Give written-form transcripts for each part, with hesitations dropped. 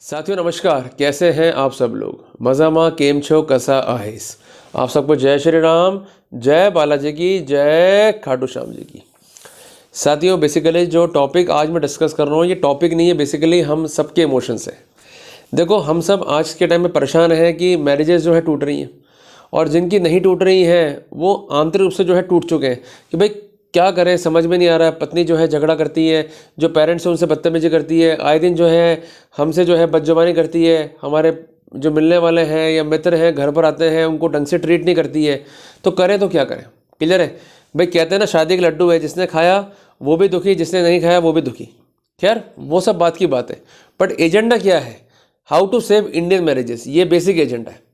साथियों नमस्कार, कैसे हैं आप सब लोग। मज़ामा केम छो कसा आहेस। आप सबको जय श्री राम, जय बालाजी की, जय खाटू श्याम जी की। साथियों बेसिकली जो टॉपिक आज मैं डिस्कस कर रहा हूँ, ये टॉपिक नहीं है, बेसिकली हम सबके इमोशंस हैं। देखो हम सब आज के टाइम में परेशान हैं कि मैरिजेस जो है टूट रही हैं, और जिनकी नहीं टूट रही हैं वो आंतरिक रूप से जो है टूट चुके हैं कि भाई क्या करें, समझ में नहीं आ रहा है। पत्नी जो है झगड़ा करती है, जो पेरेंट्स हैं उनसे बदतमीजी करती है, आए दिन जो है हमसे जो है बदजुबानी करती है, हमारे जो मिलने वाले हैं या मित्र हैं घर पर आते हैं उनको ढंग से ट्रीट नहीं करती है। तो करें तो क्या करें। क्लियर है भाई। कहते हैं ना, शादी के लड्डू है, जिसने खाया वो भी दुखी, जिसने नहीं खाया वो भी दुखी। खैर वो सब बात की बात है, बट एजेंडा क्या है? How to save Indian marriages, ये बेसिक एजेंडा है।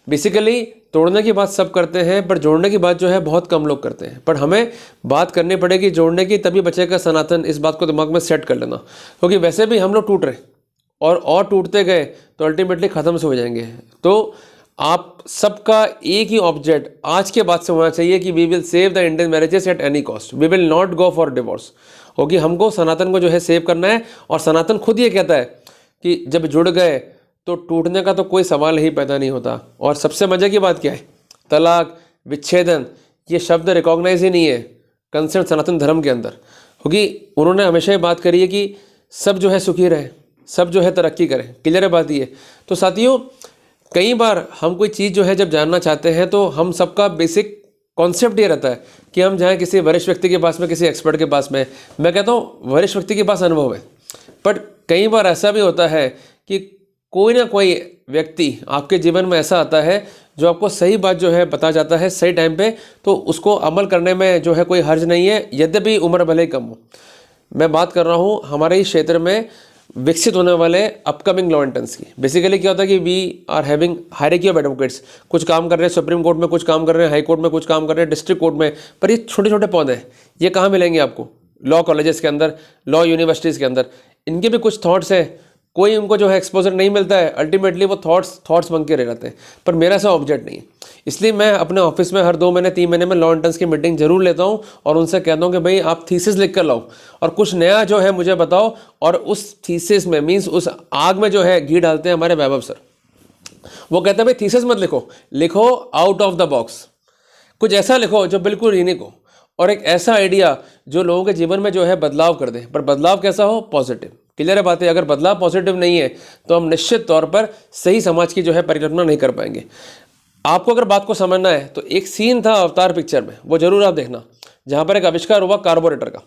बेसिकली तोड़ने की बात सब करते हैं, पर जोड़ने की बात जो है बहुत कम लोग करते हैं। पर हमें बात करनी पड़ेगी जोड़ने की, तभी बचेगा सनातन। इस बात को दिमाग में सेट कर लेना, क्योंकि वैसे भी हम लोग टूट रहे और टूटते गए तो अल्टीमेटली ख़त्म से हो जाएंगे। तो आप सबका एक ही ऑब्जेक्ट आज के बाद से होना चाहिए कि we will save the Indian marriages at any cost, we will not go for divorce. क्योंकि हमको सनातन को जो है सेव करना है, और सनातन खुद ये कहता है कि जब जुड़ गए तो टूटने का तो कोई सवाल ही पैदा नहीं होता। और सबसे मज़े की बात क्या है, तलाक, विच्छेदन, ये शब्द रिकॉग्नाइज ही नहीं है कंसर्न सनातन धर्म के अंदर। क्योंकि उन्होंने हमेशा ये बात करी है कि सब जो है सुखी रहे, सब जो है तरक्की करें। क्लियर है बात ये। तो साथियों कई बार हम कोई चीज़ जो है जब जानना चाहते हैं तो हम सबका बेसिक कॉन्सेप्ट ये रहता है कि हम जाएँ किसी वरिष्ठ व्यक्ति के पास में, किसी एक्सपर्ट के पास में। मैं कहता हूँ वरिष्ठ व्यक्ति के पास अनुभव है, बट कई बार ऐसा भी होता है कि कोई ना कोई व्यक्ति आपके जीवन में ऐसा आता है जो आपको सही बात जो है बता जाता है सही टाइम पे, तो उसको अमल करने में जो है कोई हर्ज नहीं है, यद्यपि उम्र भले ही कम हो। मैं बात कर रहा हूँ हमारे ही क्षेत्र में विकसित होने वाले अपकमिंग लॉ एंटर्स की। बेसिकली क्या होता है कि we are having hierarchy of advocates. कुछ काम कर रहे हैं सुप्रीम कोर्ट में, कुछ काम कर रहे हैं हाई कोर्ट में, कुछ काम कर रहे हैं डिस्ट्रिक्ट कोर्ट में। पर ये छोटे छोटे पौधे हैं, ये कहाँ मिलेंगे आपको? लॉ कॉलेजेस के अंदर, लॉ यूनिवर्सिटीज़ के अंदर। इनके भी कुछ थॉट्स हैं, कोई उनको जो है एक्सपोजर नहीं मिलता है, अल्टीमेटली वो थॉट्स बन के रह जाते हैं। पर मेरा ऐसा ऑब्जेक्ट नहीं है, इसलिए मैं अपने ऑफिस में हर 2 महीने 3 महीने में लॉ एंटर्स की मीटिंग जरूर लेता हूं, और उनसे कहता हूं कि भाई आप थीसिस लिख कर लाओ और कुछ नया जो है मुझे बताओ। और उस थीसिस में मीन्स उस आग में जो है घी डालते हैं हमारे वैभव सर। वो कहते हैं भाई थीसिस मत लिखो, लिखो आउट ऑफ द बॉक्स, कुछ ऐसा लिखो जो बिल्कुल यूनिक हो, और एक ऐसा आइडिया जो लोगों के जीवन में जो है बदलाव कर दे। पर बदलाव कैसा हो? पॉजिटिव। क्लियर है बात है। अगर बदलाव पॉजिटिव नहीं है तो हम निश्चित तौर पर सही समाज की जो है परिकल्पना नहीं कर पाएंगे। आपको अगर बात को समझना है तो एक सीन था अवतार पिक्चर में, वो जरूर आप देखना, जहां पर एक आविष्कार हुआ कार्बोरेटर का।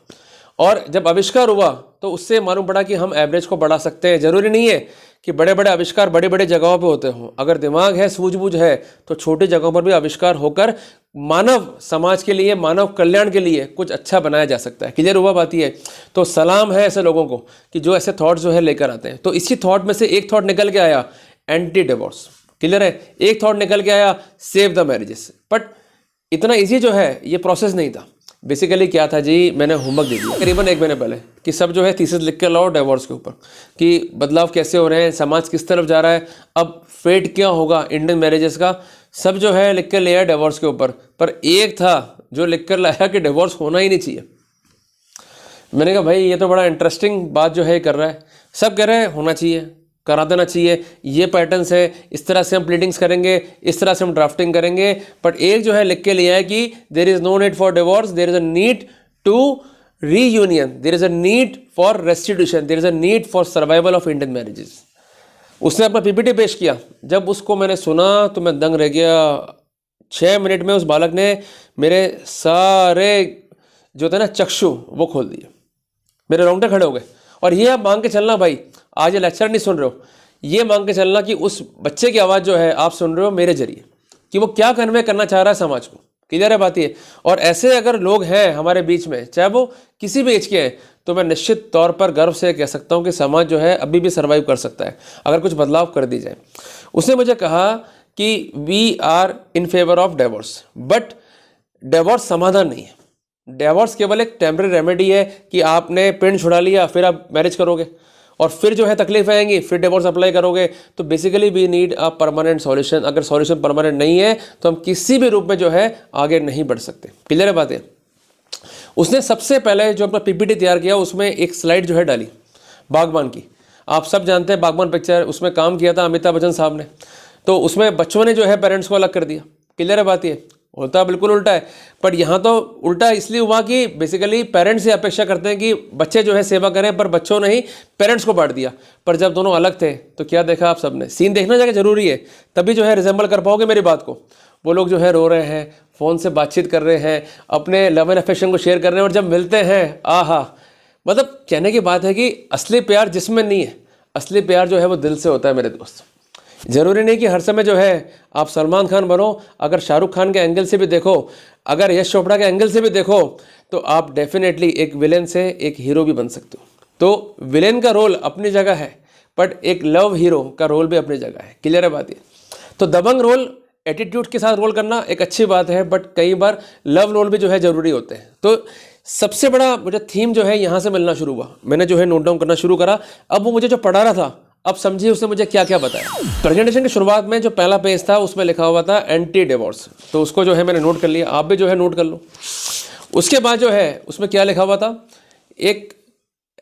और जब आविष्कार हुआ तो उससे मालूम पड़ा कि हम एवरेज को बढ़ा सकते हैं। जरूरी नहीं है कि बड़े बड़े आविष्कार बड़े बड़े जगहों पे होते हों। अगर दिमाग है, सूझबूझ है, तो छोटी जगहों पर भी आविष्कार होकर मानव समाज के लिए, मानव कल्याण के लिए कुछ अच्छा बनाया जा सकता है। क्लियर हुआ बात ये। तो सलाम है ऐसे लोगों को कि जो ऐसे थॉट्स जो है लेकर आते हैं। तो इसी थॉट में से एक थॉट निकल के आया एंटी डिवोर्स। क्लियर है। एक थॉट निकल के आया सेव द मैरिजेस। बट इतना ईजी जो है ये प्रोसेस नहीं था। बेसिकली क्या था जी, मैंने होमवर्क दे दिया करीबन 1 महीने पहले कि सब जो है थीसिस लिख के लाओ डिवोर्स के ऊपर, कि बदलाव कैसे हो रहे हैं, समाज किस तरफ जा रहा है, अब फेट क्या होगा इंडियन मैरिजेस का। सब जो है लिख कर ले आया डिवोर्स के ऊपर। पर एक था जो लिख कर लाया कि डिवोर्स होना ही नहीं चाहिए। मैंने कहा भाई ये तो बड़ा इंटरेस्टिंग बात जो है कर रहा है। सब कह रहे हैं होना चाहिए, करा देना चाहिए, ये पैटर्न्स है, इस तरह से हम प्लीडिंग्स करेंगे, इस तरह से हम ड्राफ्टिंग करेंगे। बट एक जो है लिख के लिया है कि there is no need for divorce, there is a need to reunion, there is a need for restitution, there is a need for survival of Indian marriages. उसने अपना पीपीटी पेश किया। जब उसको मैंने सुना तो मैं दंग रह गया। 6 मिनट में उस बालक ने मेरे सारे जो थे ना चक्षु वो खोल दिए, मेरे रोंगटे खड़े हो गए। और ये आप मांग के चलना भाई, आज ये लेक्चर नहीं सुन रहे हो, ये मांग के चलना कि उस बच्चे की आवाज़ जो है आप सुन रहे हो मेरे जरिए, कि वो क्या कन्वे करना चाह रहा है समाज को। क्लियर है बात ये। और ऐसे अगर लोग हैं हमारे बीच में, चाहे वो किसी भी एज के हैं, तो मैं निश्चित तौर पर गर्व से कह सकता हूँ कि समाज जो है अभी भी सर्वाइव कर सकता है अगर कुछ बदलाव कर दी जाए। उसने मुझे कहा कि we are in favour of divorce, but divorce समाधान नहीं है। डिवोर्स केवल एक टेम्पररी रेमेडी है कि आपने पिंड छुड़ा लिया, फिर आप मैरिज करोगे और फिर जो है तकलीफ आएंगी, फिर डिवोर्स अप्लाई करोगे। तो basically we need a permanent solution. अगर सॉल्यूशन परमानेंट नहीं है तो हम किसी भी रूप में जो है आगे नहीं बढ़ सकते। क्लियर है बात है। उसने सबसे पहले जो अपना पीपीटी तैयार किया उसमें एक स्लाइड जो है डाली बागबान की। आप सब जानते हैं बागबान पिक्चर, उसमें काम किया था अमिताभ बच्चन साहब ने, तो उसमें बच्चों ने जो है पेरेंट्स को अलग कर दिया। क्लियर है बात, ये होता बिल्कुल उल्टा है, पर यहाँ तो उल्टा इसलिए हुआ कि बेसिकली पेरेंट्स ये अपेक्षा करते हैं कि बच्चे जो है सेवा करें, पर बच्चों ने ही पेरेंट्स को बांट दिया। पर जब दोनों अलग थे तो क्या देखा आप सबने, सीन देखना जाके जरूरी है, तभी जो है रिजेंबल कर पाओगे मेरी बात को। वो लोग जो है रो रहे हैं, फ़ोन से बातचीत कर रहे हैं, अपने लव एंड अफेक्शन को शेयर कर रहे हैं, और जब मिलते हैं आहा, मतलब कहने की बात है कि असली प्यार जिसमें नहीं है, असली प्यार जो है वो दिल से होता है मेरे दोस्त। ज़रूरी नहीं कि हर समय जो है आप सलमान खान बनो, अगर शाहरुख खान के एंगल से भी देखो, अगर यश चोपड़ा के एंगल से भी देखो, तो आप डेफिनेटली एक विलेन से एक हीरो भी बन सकते हो। तो विलेन का रोल अपनी जगह है, बट एक लव हीरो का रोल भी अपनी जगह है। क्लियर है बात ये। तो दबंग रोल एटीट्यूड के साथ रोल करना एक अच्छी बात है, बट कई बार लव रोल भी जो है ज़रूरी होते हैं। तो सबसे बड़ा मुझे थीम जो है यहाँ से मिलना शुरू हुआ, मैंने जो है नोट डाउन करना शुरू करा। अब वो मुझे जो पढ़ा रहा था, अब समझिए उसने मुझे क्या क्या बताया। प्रेजेंटेशन की शुरुआत में जो पहला पेज था उसमें लिखा हुआ था एंटी डिवोर्स, तो उसको जो है मैंने नोट कर लिया, आप भी जो है नोट कर लो। उसके बाद जो है उसमें क्या लिखा हुआ था, एक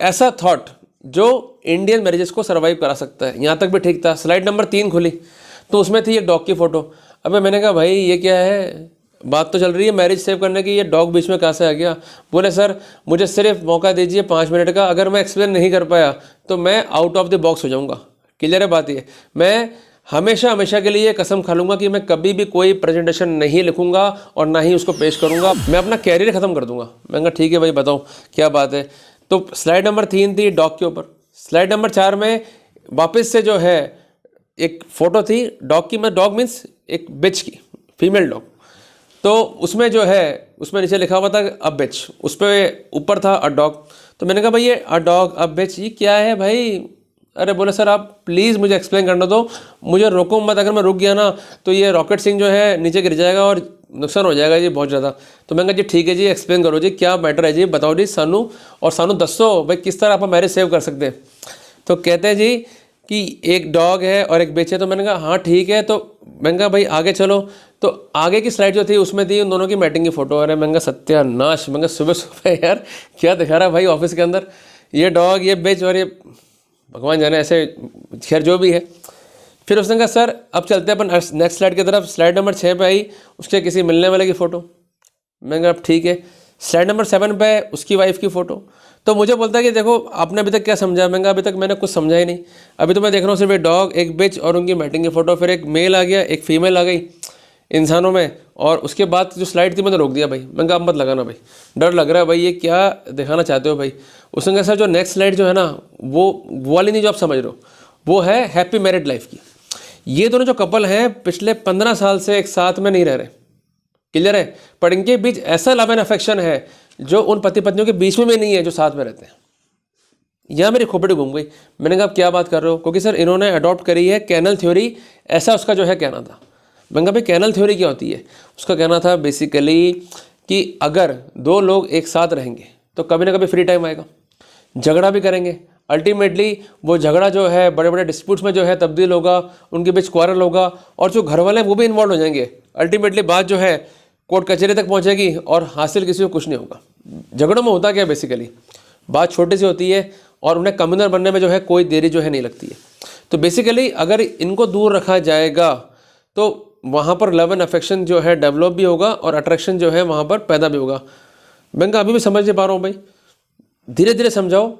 ऐसा थॉट जो इंडियन मैरिजेस को सर्वाइव करा सकता है, यहाँ तक भी ठीक था। स्लाइड नंबर 3 खुली तो उसमें थी एक डॉग की फ़ोटो। अबे मैंने कहा भाई ये क्या है, बात तो चल रही है मैरिज सेव करने की, ये डॉग बीच में कहाँ से आ गया। बोले सर मुझे सिर्फ मौका दीजिए 5 मिनट का, अगर मैं एक्सप्लेन नहीं कर पाया तो मैं आउट ऑफ द बॉक्स हो जाऊँगा। क्लियर है बात ये। मैं हमेशा हमेशा के लिए कसम खा लूँगा कि मैं कभी भी कोई प्रेजेंटेशन नहीं लिखूँगा और ना ही उसको पेश करूँगा, मैं अपना कैरियर ख़त्म कर दूँगा। मैंने कहा ठीक है भाई बताओ क्या बात है। तो स्लाइड नंबर 3 थी डॉग के ऊपर। स्लाइड नंबर 4 में वापस से जो है एक फ़ोटो थी डॉग की, मैं डॉग मीन्स एक बिच की, फीमेल डॉग। तो उसमें जो है उसमें नीचे लिखा हुआ था अ बिच, उस पर ऊपर था अ डॉग। तो मैंने कहा भाई ये अ डॉग अ बिच ये क्या है भाई। अरे बोले सर आप प्लीज़ मुझे एक्सप्लेन करने दो, मुझे रोको मत, अगर मैं रुक गया ना तो ये रॉकेट सिंह जो है नीचे गिर जाएगा और नुकसान हो जाएगा जी बहुत ज़्यादा। तो मैंने कहा जी ठीक है जी एक्सप्लेन करो जी क्या मैटर है जी, बताओ जी सानू, और सानू दसो भाई किस तरह आप मैरिज सेव कर सकते हैं। तो कहते हैं जी कि एक डॉग है और एक बिच है। तो मैंने कहा हाँ ठीक है। तो मैंने कहा भाई आगे चलो। तो आगे की स्लाइड जो थी उसमें थी उन दोनों की मैटिंग की फ़ोटो। अरे मैंने कहा सत्यानाश, मैंने कहा सुबह सुबह यार क्या दिखा रहा है भाई ऑफिस के अंदर, ये डॉग ये बिच और ये भगवान जाने ऐसे, खैर जो भी है। फिर उसने कहा सर अब चलते हैं अपन नेक्स्ट स्लाइड की तरफ। स्लाइड नंबर 6 पे आई उसके किसी मिलने वाले की फ़ोटो। मैंने कहा अब ठीक है। स्लाइड नंबर 7 पे उसकी वाइफ की फ़ोटो। तो मुझे बोलता है कि देखो आपने अभी तक क्या समझा। मैंने कहा अभी तक मैंने कुछ समझा ही नहीं, अभी तो मैं देख रहा हूँ सिर्फ एक डॉग एक बिच और उनकी मैटिंग की फ़ोटो। फिर एक मेल आ गया एक फीमेल आ गई इंसानों में, और उसके बाद जो स्लाइड थी मैंने रोक दिया भाई। मैंने कहा अब मत लगाना भाई, डर लग रहा है भाई, ये क्या दिखाना चाहते हो भाई। उसने कहा सर जो नेक्स्ट स्लाइड जो है ना वो वाली नहीं जो आप समझ रहे हो, वो है हैप्पी मैरिड लाइफ की। ये दोनों जो कपल हैं पिछले 15 साल से एक साथ में नहीं रह रहे। क्लियर है। पर इनके बीच ऐसा लव एंड अफेक्शन है जो उन पति पत्नियों के बीच में भी नहीं है जो साथ में रहते हैं। यहाँ मेरी खोपड़ी घूम गई। मैंने कहा आप क्या बात कर रहे हो, क्योंकि सर इन्होंने अडॉप्ट करी है कैनल थ्योरी, ऐसा उसका जो है कहना था। मैंने कहा भाई कैनल थ्योरी क्या होती है। उसका कहना था बेसिकली कि अगर 2 लोग एक साथ रहेंगे तो कभी ना कभी फ्री टाइम आएगा, झगड़ा भी करेंगे, अल्टीमेटली वो झगड़ा जो है बड़े बड़े डिस्प्यूट्स में जो है तब्दील होगा, उनके बीच क्वारल होगा, और जो घर वाले हैं वो भी इन्वॉल्व हो जाएंगे। अल्टीमेटली बात जो है कोर्ट कचहरी तक पहुंचेगी और हासिल किसी को कुछ नहीं होगा। झगड़ों में होता क्या बेसिकली, बात छोटी सी होती है और उन्हें कम्युनल बनने में जो है कोई देरी जो है नहीं लगती है। तो बेसिकली अगर इनको दूर रखा जाएगा तो वहाँ पर लव एंड अफेक्शन जो है डेवलप भी होगा और अट्रैक्शन जो है वहाँ पर पैदा भी होगा। मैं अभी भी समझ नहीं पा रहा हूँ भाई, धीरे धीरे समझाओ,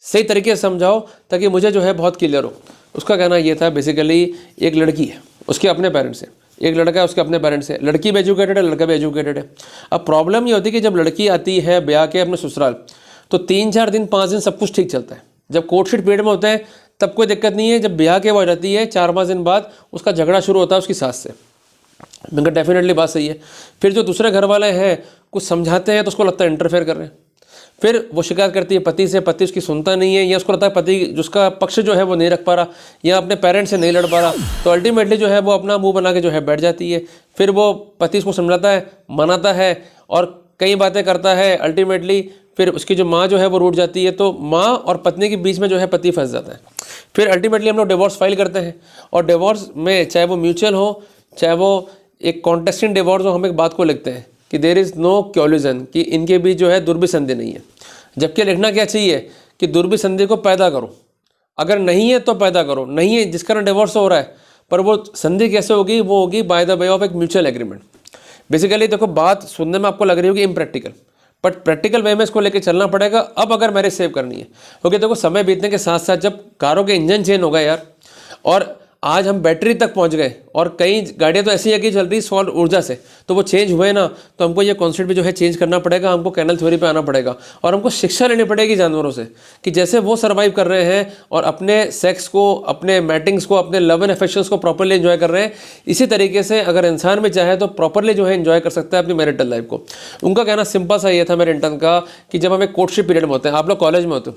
सही तरीके से समझाओ ताकि मुझे जो है बहुत क्लियर हो। उसका कहना ये था बेसिकली एक लड़की है उसके अपने पेरेंट्स हैं, एक लड़का है उसके अपने पेरेंट्स है, लड़की भी एजुकेटेड है लड़का भी एजुकेटेड है। अब प्रॉब्लम ये होती है कि जब लड़की आती है ब्याह के अपने ससुराल तो 3-4 दिन 5 दिन सब कुछ ठीक चलता है। जब कोर्ट शीट पीरियड में होते हैं तब कोई दिक्कत नहीं है। जब ब्याह के हो जाती है 4-5 दिन बाद उसका झगड़ा शुरू होता है उसकी सास से। मैंने कहा डेफिनेटली बात सही है। फिर जो दूसरे घर वाले हैं कुछ समझाते हैं तो उसको लगता है इंटरफेयर कर रहे हैं। फिर वो शिकायत करती है पति से, पति उसकी सुनता नहीं है, या उसको लगता है पति जिसका पक्ष जो है वो नहीं रख पा रहा या अपने पेरेंट्स से नहीं लड़ पा रहा, तो अल्टीमेटली जो है वो अपना मुंह बना के जो है बैठ जाती है। फिर वो पति उसको समझाता है, मनाता है और कई बातें करता है। अल्टीमेटली फिर उसकी जो माँ जो है वो रूठ जाती है, तो माँ और पत्नी के बीच में जो है पति फंस जाता है। फिर अल्टीमेटली हम लोग डिवोर्स फाइल करते हैं, और डिवोर्स में चाहे वो म्यूचुअल हो चाहे वो एक कॉन्टेस्टिंग डिवोर्स हो, हम एक बात को लिखते हैं कि देयर इज़ नो कोलिजन, कि इनके बीच जो है दुर्भिसंधि नहीं है। जबकि लिखना क्या चाहिए कि दुर्भिसंधि को पैदा करो। अगर नहीं है तो पैदा करो, नहीं है जिस कारण डिवोर्स हो रहा है, पर वो संधि कैसे होगी, वो होगी बाय द वे ऑफ एक म्यूचुअल एग्रीमेंट। बेसिकली देखो, बात सुनने में आपको लग रही होगी इम्प्रैक्टिकल, बट प्रैक्टिकल वे में इसको लेके चलना पड़ेगा अब अगर मैरिज सेव करनी है। क्योंकि देखो, समय बीतने के साथ साथ जब कारों के इंजन चेंज हो गए यार, और आज हम बैटरी तक पहुंच गए, और कई गाड़ियां तो ऐसी है कि चल रही सौर ऊर्जा से, तो वो चेंज हुए ना, तो हमको ये कॉन्सेप्ट भी जो है चेंज करना पड़ेगा, हमको कैनल थ्योरी पे आना पड़ेगा, और हमको शिक्षा लेनी पड़ेगी जानवरों से कि जैसे वो सर्वाइव कर रहे हैं और अपने सेक्स को, अपने मैटिंग्स को, अपने लव एंड अफेक्शंस को प्रॉपरली एंजॉय कर रहे हैं, इसी तरीके से अगर इंसान भी चाहे तो प्रॉपरली जो है एंजॉय कर सकता है अपनी मैरिटल लाइफ को। उनका कहना सिंपल सा ये था मेरे इंटर्न का कि जब हम एक कोर्टशिप पीरियड में होते हैं, आप लोग कॉलेज में होते हो,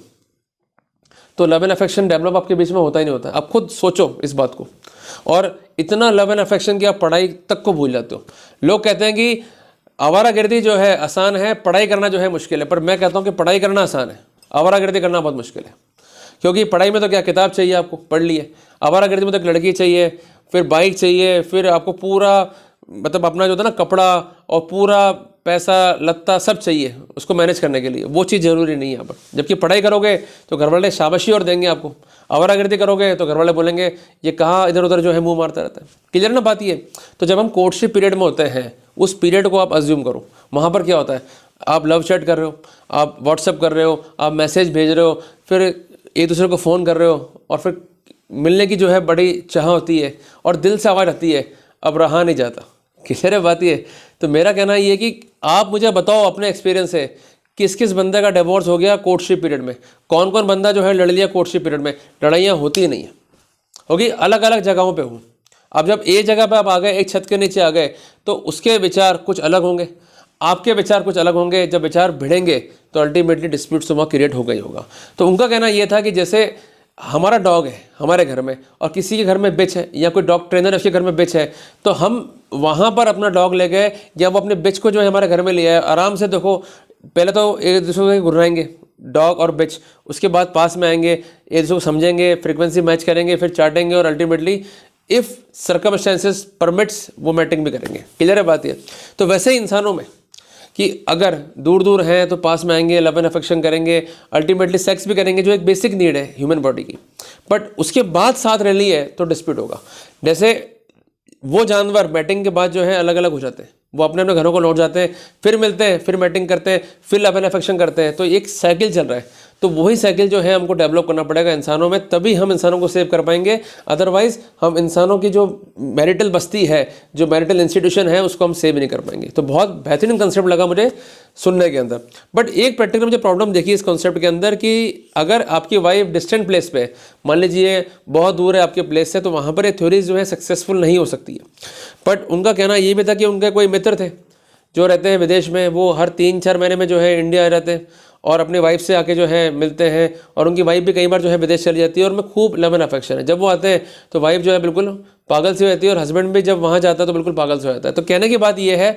तो लव एंड अफेक्शन डेवलप आपके बीच में होता ही नहीं होता। आप खुद सोचो इस बात को, और इतना लव एंड अफेक्शन कि आप पढ़ाई तक को भूल जाते हो। लोग कहते हैं कि आवारागर्दी जो है आसान है, पढ़ाई करना जो है मुश्किल है, पर मैं कहता हूँ कि पढ़ाई करना आसान है, आवारागर्दी करना बहुत मुश्किल है। क्योंकि पढ़ाई में तो क्या, किताब चाहिए आपको, पढ़ लिए। आवारागर्दी में तो एक लड़की चाहिए, फिर बाइक चाहिए, फिर आपको पूरा मतलब अपना जो होता है ना कपड़ा और पूरा पैसा लत्ता सब चाहिए उसको मैनेज करने के लिए, वो चीज़ ज़रूरी नहीं है यहाँ पर। जबकि पढ़ाई करोगे तो घर वाले शाबाशी और देंगे आपको, आवारागर्दी करोगे तो घर वाले बोलेंगे ये कहाँ इधर उधर जो है मुंह मारता रहता है। क्लियर ना बात ये। तो जब हम कोर्टशिप पीरियड में होते हैं, उस पीरियड को आप अज्यूम करो। वहाँ पर क्या होता है, आप लव चैट कर रहे हो, आप व्हाट्सअप कर रहे हो, आप मैसेज भेज रहे हो, फिर एक दूसरे को फ़ोन कर रहे हो, और फिर मिलने की जो है बड़ी चाह होती है, और दिल से आवाज़ आती है, अब रहा नहीं जाता। क्लियर है बात ये। तो मेरा कहना ये कि आप मुझे बताओ अपने एक्सपीरियंस से, किस किस बंदे का डिवोर्स हो गया कोर्टशिप पीरियड में, कौन कौन बंदा जो है लड़ लिया कोर्टशिप पीरियड में। लड़ाइयाँ होती ही नहीं है, होगी अलग अलग जगहों पे हूँ। अब जब एक जगह पे आप आ गए, एक छत के नीचे आ गए, तो उसके विचार कुछ अलग होंगे, आपके विचार कुछ अलग होंगे। जब विचार भिड़ेंगे तो अल्टीमेटली डिस्प्यूट वहाँ क्रिएट होगा ही होगा। तो उनका कहना ये था कि जैसे हमारा डॉग है हमारे घर में, और किसी के घर में बिच है, या कोई डॉग ट्रेनर है उसके घर में बिच है, तो हम वहाँ पर अपना डॉग ले गए, या वो अपने बिच को जो है हमारे घर में ले आए। आराम से देखो, पहले तो एक दूसरे को घुराएंगे डॉग और बिच, उसके बाद पास में आएंगे, एक दूसरे को समझेंगे, फ्रीक्वेंसी मैच करेंगे, फिर चाटेंगे, और अल्टीमेटली इफ़ सर्कमस्टेंसेस परमिट्स वो मैटिंग भी करेंगे। क्लियर है बात ये। तो वैसे ही इंसानों में कि अगर दूर दूर हैं तो पास में आएंगे, लव एंड अफेक्शन करेंगे, अल्टीमेटली सेक्स भी करेंगे जो एक बेसिक नीड है ह्यूमन बॉडी की, बट उसके बाद साथ रह ली है तो डिस्प्यूट होगा। जैसे वो जानवर मैटिंग के बाद जो है अलग अलग हो जाते हैं, वो अपने अपने घरों को लौट जाते हैं, फिर मिलते हैं, फिर मैटिंग करते हैं, फिर लव एंड अफेक्शन करते हैं, तो एक साइकिल चल रहा है। तो वही साइकिल जो है हमको डेवलप करना पड़ेगा इंसानों में, तभी हम इंसानों को सेव कर पाएंगे। अदरवाइज हम इंसानों की जो मैरिटल बस्ती है, जो मैरिटल इंस्टीट्यूशन है, उसको हम सेव नहीं कर पाएंगे। तो बहुत बेहतरीन कंसेप्ट लगा मुझे सुनने के अंदर। बट एक प्रैक्टिकल मुझे प्रॉब्लम देखी इस कॉन्सेप्ट के अंदर कि अगर आपकी वाइफ डिस्टेंट प्लेस पे, मान लीजिए बहुत दूर है आपके प्लेस से, तो वहाँ पर ये थ्योरीज जो है सक्सेसफुल नहीं हो सकती है। बट उनका कहना ये भी था कि उनके कोई मित्र थे जो रहते हैं विदेश में, वो हर 3-4 महीने में जो है इंडिया रहते हैं और अपनी वाइफ से आके जो है मिलते हैं, और उनकी वाइफ भी कई बार जो है विदेश चली जाती है, और उनमें खूब लव एंड अफेक्शन है। जब वो आते हैं तो वाइफ जो है बिल्कुल पागल सी रहती है, और हस्बैंड भी जब वहाँ जाता है तो बिल्कुल पागल से हो जाता है। तो कहने की बात ये है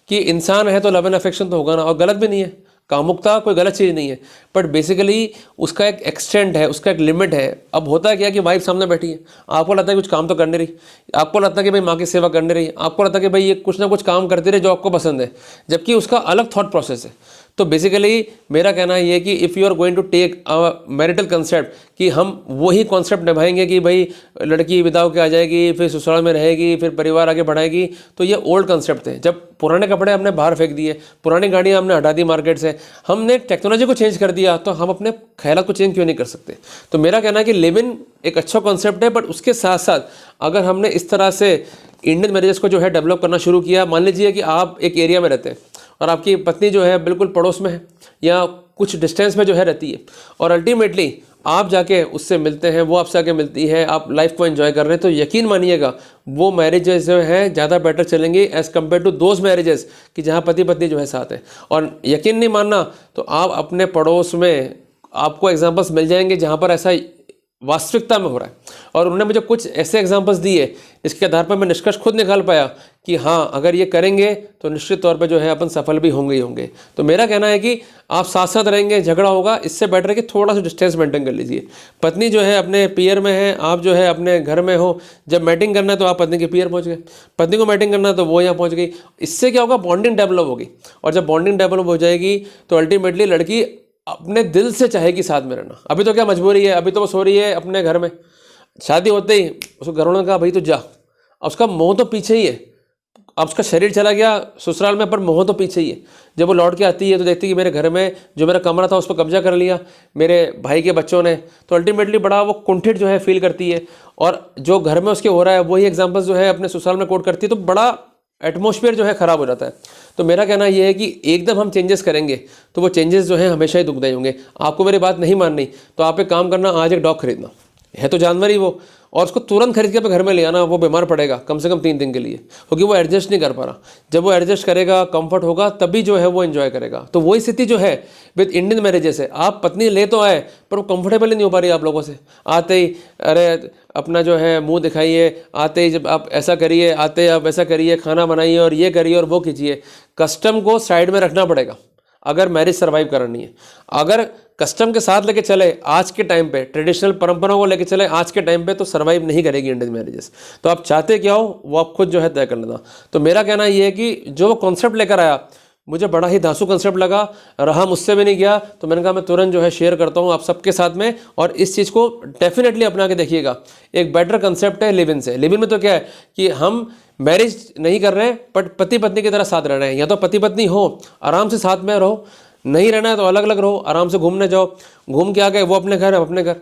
कि इंसान है तो लव एंड अफेक्शन तो होगा ना, और गलत भी नहीं है, कामुकता कोई गलत चीज़ नहीं है, बट बेसिकली उसका एक एक्सटेंट है, उसका एक लिमिट है। अब होता है क्या कि वाइफ सामने बैठी है, आपको लगता है कुछ काम तो करने रही, आपको लगता है कि भाई माँ की सेवा करने रही, आपको लगता है कि भाई ये कुछ ना कुछ काम करती रहे जो आपको पसंद है, जबकि उसका अलग थॉट प्रोसेस है। तो बेसिकली मेरा कहना ये है कि if you are going to take a marital concept, कि हम वही कॉन्सेप्ट निभाएंगे कि भाई लड़की विदा होकर आ जाएगी, फिर ससुराल में रहेगी, फिर परिवार आगे बढ़ाएगी, तो ये ओल्ड कंसेप्ट थे। जब पुराने कपड़े हमने बाहर फेंक दिए, पुरानी गाड़ियाँ हमने हटा दी मार्केट से, हमने टेक्नोलॉजी को चेंज कर दिया, तो हम अपने ख्यालात को चेंज क्यों नहीं कर सकते। तो मेरा कहना है कि लिव इन एक अच्छा कॉन्सेप्ट है, बट उसके साथ साथ अगर हमने इस तरह से इंडियन मैरिजेस को जो है डेवलप करना शुरू किया, मान लीजिए कि आप एक एरिया में रहते हैं और आपकी पत्नी जो है बिल्कुल पड़ोस में है या कुछ डिस्टेंस में जो है रहती है, और अल्टीमेटली आप जाके उससे मिलते हैं, वो आपसे आके मिलती है, आप लाइफ को एंजॉय कर रहे हैं, तो यकीन मानिएगा वो मैरिजेस जो हैं ज़्यादा बेटर चलेंगी as compare to those marriages कि जहाँ पति पत्नी जो है साथ है। और यकीन नहीं मानना तो आप अपने पड़ोस में आपको एग्जाम्पल्स मिल जाएंगे जहाँ पर ऐसा वास्तविकता में हो रहा है। और उन्होंने मुझे कुछ ऐसे एग्जांपल्स दिए इसके आधार पर मैं निष्कर्ष खुद निकाल पाया कि हाँ, अगर ये करेंगे तो निश्चित तौर पे जो है अपन सफल भी होंगे ही होंगे। तो मेरा कहना है कि आप साथ साथ रहेंगे, झगड़ा होगा, इससे बेटर है कि थोड़ा सा डिस्टेंस मेंटेन कर लीजिए। पत्नी जो है अपने पियर में है, आप जो है अपने घर में हो, जब मैटिंग करना है तो आप पत्नी के पियर पहुँच गए, पत्नी को मैटिंग करना है तो वो यहाँ पहुँच गई। इससे क्या होगा, बॉन्डिंग डेवलप होगी, और जब बॉन्डिंग डेवलप हो जाएगी तो अल्टीमेटली लड़की अपने दिल से चाहेगी साथ में रहना। अभी तो क्या मजबूरी है, अभी तो वो सो रही है अपने घर में, शादी होते ही उसको घर वालों ने कहा भाई तो जा, अब उसका मोह तो पीछे ही है। अब उसका शरीर चला गया ससुराल में, पर मोह तो पीछे ही है। जब वो लौट के आती है तो देखती है कि मेरे घर में जो मेरा कमरा था उस पर कब्जा कर लिया मेरे भाई के बच्चों ने, तो अल्टीमेटली बड़ा वो कुंठित जो है फील करती है। और जो घर में उसके हो रहा है वही एग्जाम्पल्स जो है अपने ससुराल में कोट करती है, तो बड़ा एटमॉस्फेयर जो है ख़राब हो जाता है। तो मेरा कहना ये है कि एकदम हम चेंजेस करेंगे तो वो चेंजेस जो है हमेशा ही दुखदायी होंगे। आपको मेरी बात नहीं माननी तो आप एक काम करना, आज एक डॉग खरीदना, है तो जानवर ही वो, और उसको तुरंत खरीद के अपने घर में ले आना। वो बीमार पड़ेगा कम से कम 3 दिन के लिए, क्योंकि वो एडजस्ट नहीं कर पा रहा। जब वो एडजस्ट करेगा, कंफर्ट होगा, तभी जो है वो एंजॉय करेगा। तो वही स्थिति जो है विद इंडियन मैरिजेस है, आप पत्नी ले तो आए पर वो कंफर्टेबल ही नहीं हो पा रही आप लोगों से। आते ही अरे अपना जो है मुंह दिखाइए, आते ही जब आप ऐसा करिए, आते ही आप ऐसा करिए, खाना बनाइए और ये करिए और वो कीजिए। कस्टम को साइड में रखना पड़ेगा अगर मैरिज सर्वाइव करनी है। अगर कस्टम के साथ लेके चले आज के टाइम पे, ट्रेडिशनल परंपराओं को लेके चले आज के टाइम पे, तो सर्वाइव नहीं करेगी इंडियन मैरिजेस। तो आप चाहते क्या हो वो आप खुद जो है तय कर लेना। तो मेरा कहना ये है कि जो वो कॉन्सेप्ट लेकर आया मुझे बड़ा ही धांसू कंसेप्ट लगा, रहा मुझसे भी नहीं गया, तो मैंने कहा मैं तुरंत जो है शेयर करता हूँ आप सबके साथ में। और इस चीज़ को डेफिनेटली अपना के देखिएगा। एक बेटर कंसेप्ट है लिव इन से। लिव इन में तो क्या है कि हम मैरिज नहीं कर रहे हैं बट पति पत्नी की तरह साथ रहना है। या तो पति पत्नी हो आराम से साथ में रहो, नहीं रहना है तो अलग अलग रहो, आराम से घूमने जाओ, घूम के आ गए वो अपने घर हम अपने घर,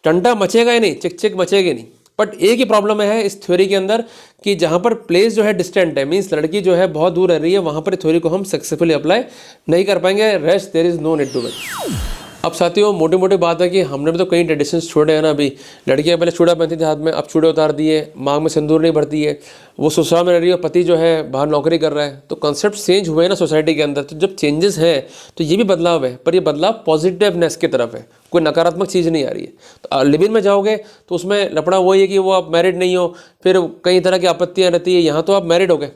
टंटा मचेगा ही नहीं, चिक चिक मचेगी नहीं। बट एक ही प्रॉब्लम है इस थ्योरी के अंदर कि जहाँ पर प्लेस जो है डिस्टेंट है, मीन्स लड़की जो है बहुत दूर रह रही है, वहाँ पर थ्योरी को हम सक्सेसफुली अप्लाई नहीं कर पाएंगे। Rest there is no need to wait. अब साथियों मोटी मोटी बात है कि हमने भी तो कई ट्रेडिशंस छोड़े हैं ना। अभी लड़कियां पहले चूड़ा पहनती थी हाथ में, अब चूड़े उतार दिए, मांग में सिंदूर नहीं भरती है, वो ससुराल में रह रही है, पति जो है बाहर नौकरी कर रहा है। तो कॉन्सेप्ट चेंज हुए ना सोसाइटी के अंदर। तो जब चेंजेस हैं तो ये भी बदलाव है, पर ये बदलाव पॉजिटिवनेस की तरफ है, कोई नकारात्मक चीज़ नहीं आ रही है। तो लिव इन में जाओगे तो उसमें लफड़ा वही है कि वो आप मैरिड नहीं हो, फिर कई तरह की आपत्तियाँ रहती है। यहाँ तो आप मैरिड हो गए,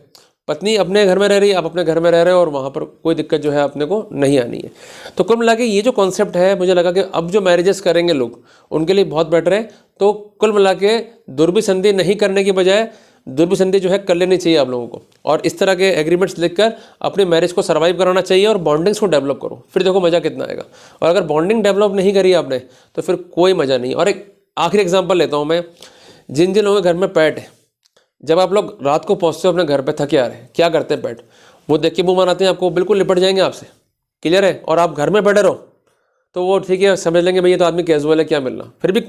पत्नी अपने घर में रह रही है, आप अपने घर में रह रहे हो, और वहाँ पर कोई दिक्कत जो है अपने को नहीं आनी है। तो कुल मिला के ये जो कॉन्सेप्ट है मुझे लगा कि अब जो मैरिजेस करेंगे लोग उनके लिए बहुत बेटर है। तो कुल मिला के दुर्भिसंधि नहीं करने की बजाय दुर्भिसंधि जो है कर लेनी चाहिए आप लोगों को, और इस तरह के एग्रीमेंट्स लिखकर अपनी मैरिज को सर्वाइव कराना चाहिए और बॉन्डिंग्स को डेवलप करो, फिर देखो मज़ा कितना आएगा। और अगर बॉन्डिंग डेवलप नहीं करी आपने तो फिर कोई मज़ा नहीं। और एक आखिरी एग्जाम्पल लेता हूँ मैं, जिन जिन लोगों के घर में पेट है, जब आप लोग रात को पहुंचते हो अपने घर पे थके आ रहे हैं, क्या करते हैं पेट, वो देख के मुंह बनाते हैं आपको, बिल्कुल लिपट जाएंगे आपसे, क्लियर है। और आप घर में बैठे रहो तो वो ठीक है समझ लेंगे भैया तो आदमी कैजुअल है, क्या मिलना। फिर भी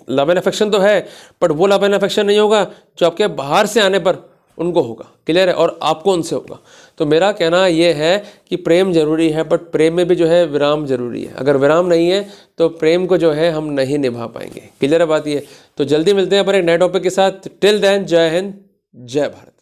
लव एंड अफेक्शन तो है, बट वो लव एंड अफेक्शन नहीं होगा जो आपके बाहर से आने पर उनको होगा, क्लियर है, और आपको उनसे होगा। तो मेरा कहना ये है कि प्रेम जरूरी है, बट प्रेम में भी जो है विराम जरूरी है। अगर विराम नहीं है तो प्रेम को जो है हम नहीं निभा पाएंगे, क्लियर है बात ये। तो जल्दी मिलते हैं पर एक नए टॉपिक के साथ। टिल देन जय हिंद, जय भारत।